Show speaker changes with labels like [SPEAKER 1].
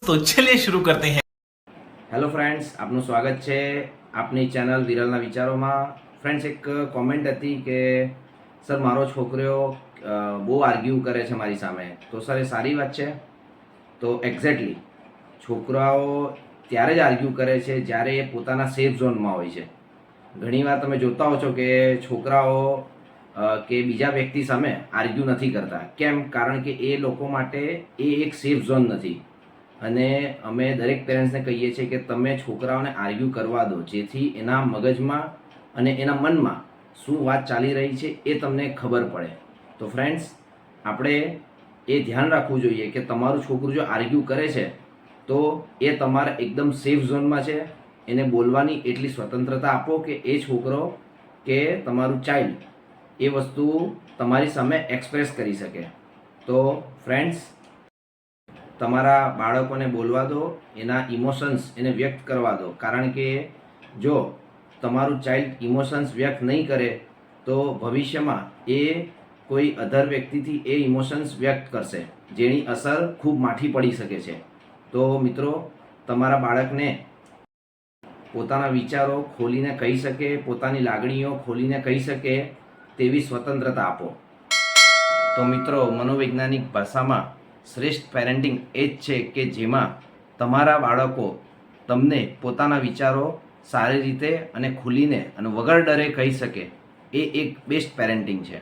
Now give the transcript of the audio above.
[SPEAKER 1] तो चलिए शुरू करते हैं।
[SPEAKER 2] હેલો ફ્રેન્ડ્સ, આપનું સ્વાગત છે આપની ચેનલ વિરલના વિચારોમાં. ફ્રેન્ડ્સ, એક કોમેન્ટ હતી કે સર મારો છોકરો બહુ આર્ગ્યુ કરે છે મારી સામે. તો સર એ સારી વાત છે. તો એક્ઝેક્ટલી છોકરાઓ ત્યારે જ આર્ગ્યુ કરે છે જ્યારે એ પોતાના સેફ ઝોનમાં હોય છે. ઘણીવાર તમે જોતા હો છો કે છોકરાઓ કે બીજા વ્યક્તિ સામે આર્ગ્યુ નથી કરતા. કેમ? કારણ કે એ લોકો માટે એ એક સેફ ઝોન નથી. અને અમે દરેક પેરેન્ટ્સને કહીએ છીએ કે તમે છોકરાઓને આર્ગ્યુ કરવા દો, જેથી એના મગજમાં અને એના મનમાં શું વાત ચાલી રહી છે એ તમને ખબર પડે. તો ફ્રેન્ડ્સ, આપણે એ ધ્યાન રાખવું જોઈએ કે તમારું છોકરું જો આર્ગ્યુ કરે છે તો એ તમારા એકદમ સેફ ઝોનમાં છે. એને બોલવાની એટલી સ્વતંત્રતા આપો કે એ છોકરો કે તમારું ચાઇલ્ડ એ વસ્તુ તમારી સામે એક્સપ્રેસ કરી શકે. તો ફ્રેન્ડ્સ, તમારા બાળકોને બોલવા દો, એના ઇમોશન્સ એને વ્યક્ત કરવા દો. કારણ કે જો તમારું ચાઇલ્ડ ઇમોશન્સ વ્યક્ત નહીં કરે તો ભવિષ્યમાં એ કોઈ અધર વ્યક્તિથી એ ઇમોશન્સ વ્યક્ત કરશે, જેની અસર ખૂબ માઠી પડી શકે છે. તો મિત્રો, તમારા બાળકને પોતાના વિચારો ખોલીને કહી શકે, પોતાની લાગણીઓ ખોલીને કહી શકે તેવી સ્વતંત્રતા આપો. તો મિત્રો, મનોવૈજ્ઞાનિક ભાષામાં શ્રેષ્ઠ પેરેન્ટિંગ એ જ છે કે જેમાં તમારા બાળકો તમને પોતાના વિચારો સારી રીતે અને ખુલીને અને વગર ડરે કહી શકે. એ એક બેસ્ટ પેરેન્ટિંગ છે.